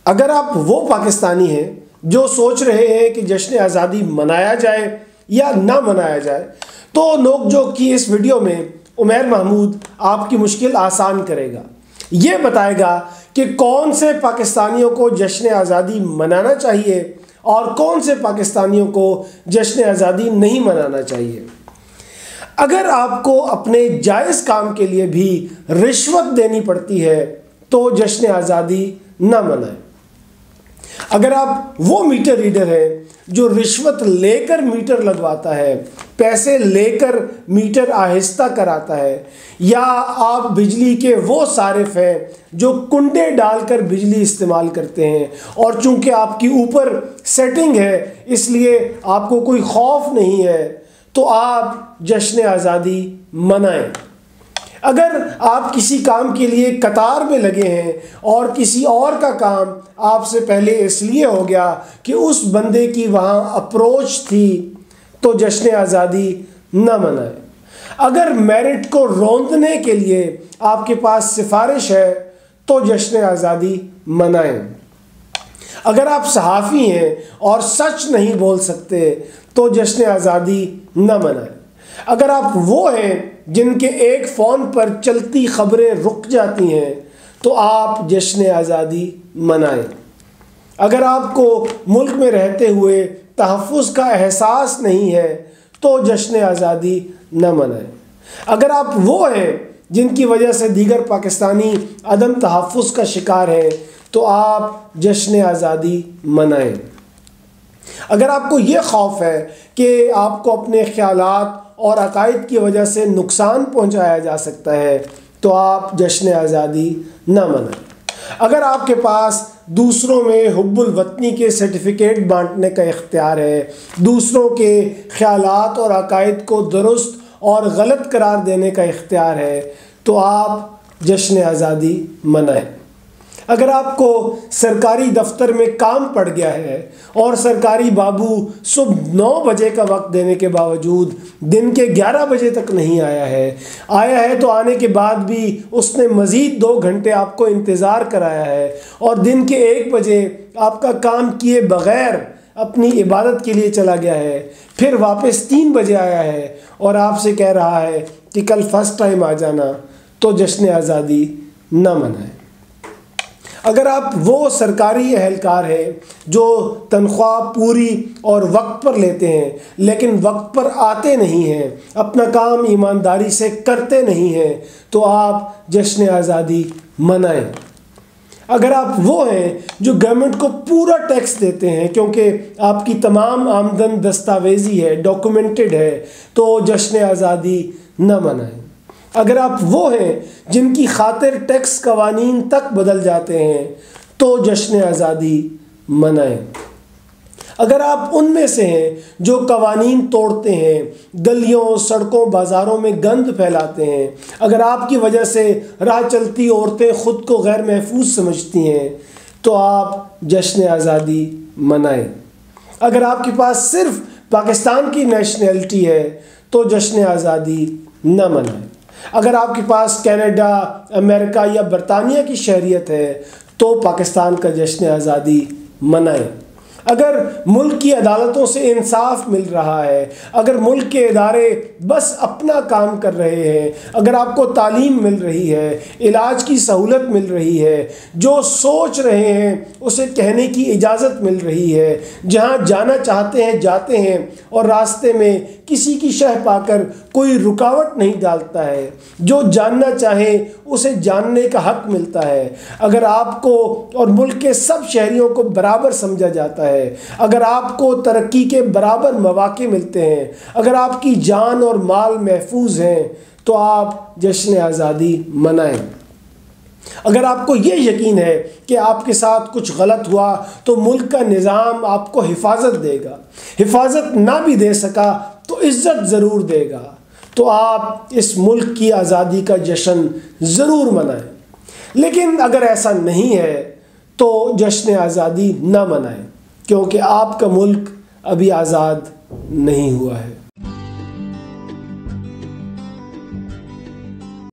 اگر آپ وہ پاکستانی ہیں جو سوچ رہے ہیں کہ جشن آزادی منایا جائے یا نہ منایا جائے، تو نوک جھوک کی اس ویڈیو میں عمیر محمود آپ کی مشکل آسان کرے گا۔ یہ بتائے گا کہ کون سے پاکستانیوں کو جشن آزادی منانا چاہیے اور کون سے پاکستانیوں کو جشن آزادی نہیں منانا چاہیے۔ اگر آپ کو اپنے جائز کام کے لیے بھی رشوت دینی پڑتی ہے تو جشن آزادی نہ منائیں۔ اگر آپ وہ میٹر ریڈر ہیں جو رشوت لے کر میٹر لگواتا ہے، پیسے لے کر میٹر آہستہ کراتا ہے، یا آپ بجلی کے وہ صارف ہیں جو کنڈے ڈال کر بجلی استعمال کرتے ہیں اور چونکہ آپ کی اوپر سیٹنگ ہے اس لیے آپ کو کوئی خوف نہیں ہے، تو آپ جشن آزادی منائیں۔ اگر آپ کسی کام کے لیے قطار میں لگے ہیں اور کسی اور کا کام آپ سے پہلے اس لیے ہو گیا کہ اس بندے کی وہاں اپروچ تھی، تو جشن آزادی نہ منائیں۔ اگر میرٹ کو روندنے کے لیے آپ کے پاس سفارش ہے تو جشن آزادی منائیں۔ اگر آپ صحافی ہیں اور سچ نہیں بول سکتے تو جشن آزادی نہ منائیں۔ اگر آپ وہ ہیں جن کے ایک فون پر چلتی خبریں رک جاتی ہیں تو آپ جشن آزادی منائیں۔ اگر آپ کو ملک میں رہتے ہوئے تحفظ کا احساس نہیں ہے تو جشن آزادی نہ منائیں۔ اگر آپ وہ ہیں جن کی وجہ سے دیگر پاکستانی عدم تحفظ کا شکار ہیں تو آپ جشن آزادی منائیں۔ اگر آپ کو یہ خوف ہے کہ آپ کو اپنے خیالات اور عقائد کی وجہ سے نقصان پہنچایا جا سکتا ہے تو آپ جشن آزادی نہ منائیں۔ اگر آپ کے پاس دوسروں میں حب الوطنی کے سرٹیفکیٹ بانٹنے کا اختیار ہے، دوسروں کے خیالات اور عقائد کو درست اور غلط قرار دینے کا اختیار ہے، تو آپ جشن آزادی منائیں۔ اگر آپ کو سرکاری دفتر میں کام پڑ گیا ہے اور سرکاری بابو صبح 9 بجے کا وقت دینے کے باوجود دن کے 11 بجے تک نہیں آیا ہے تو آنے کے بعد بھی اس نے مزید 2 گھنٹے آپ کو انتظار کرایا ہے اور دن کے 1 بجے آپ کا کام کیے بغیر اپنی عبادت کے لیے چلا گیا ہے، پھر واپس 3 بجے آیا ہے اور آپ سے کہہ رہا ہے کہ کل فرسٹ ٹائم آ جانا، تو جشن آزادی نہ منائیں۔ اگر آپ وہ سرکاری اہلکار ہیں جو تنخواہ پوری اور وقت پر لیتے ہیں لیکن وقت پر آتے نہیں ہیں، اپنا کام ایمانداری سے کرتے نہیں ہیں، تو آپ جشن آزادی منائیں۔ اگر آپ وہ ہیں جو گورنمنٹ کو پورا ٹیکس دیتے ہیں کیونکہ آپ کی تمام آمدن دستاویزی ہے، ڈاکومنٹڈ ہے، تو جشن آزادی نہ منائیں۔ اگر آپ وہ ہیں جن کی خاطر ٹیکس قوانین تک بدل جاتے ہیں تو جشن آزادی منائیں۔ اگر آپ ان میں سے ہیں جو قوانین توڑتے ہیں، گلیوں، سڑکوں، بازاروں میں گند پھیلاتے ہیں، اگر آپ کی وجہ سے راہ چلتی عورتیں خود کو غیر محفوظ سمجھتی ہیں تو آپ جشن آزادی منائیں۔ اگر آپ کے پاس صرف پاکستان کی نیشنلٹی ہے تو جشن آزادی نہ منائیں۔ اگر آپ کے پاس کینیڈا، امریکہ یا برطانیہ کی شہریت ہے تو پاکستان کا جشن آزادی منائیں۔ اگر ملک کی عدالتوں سے انصاف مل رہا ہے، اگر ملک کے ادارے بس اپنا کام کر رہے ہیں، اگر آپ کو تعلیم مل رہی ہے، علاج کی سہولت مل رہی ہے، جو سوچ رہے ہیں اسے کہنے کی اجازت مل رہی ہے، جہاں جانا چاہتے ہیں جاتے ہیں اور راستے میں کسی کی شہ پا کر کوئی رکاوٹ نہیں ڈالتا ہے، جو جاننا چاہے اسے جاننے کا حق ملتا ہے، اگر آپ کو اور ملک کے سب شہریوں کو برابر سمجھا جاتا ہے، اگر آپ کو ترقی کے برابر مواقع ملتے ہیں، اگر آپ کی جان اور مال محفوظ ہیں تو آپ جشن آزادی منائیں۔ اگر آپ کو یہ یقین ہے کہ آپ کے ساتھ کچھ غلط ہوا تو ملک کا نظام آپ کو حفاظت دے گا، حفاظت نہ بھی دے سکا تو عزت ضرور دے گا، تو آپ اس ملک کی آزادی کا جشن ضرور منائیں۔ لیکن اگر ایسا نہیں ہے تو جشن آزادی نہ منائیں، کیونکہ آپ کا ملک ابھی آزاد نہیں ہوا ہے۔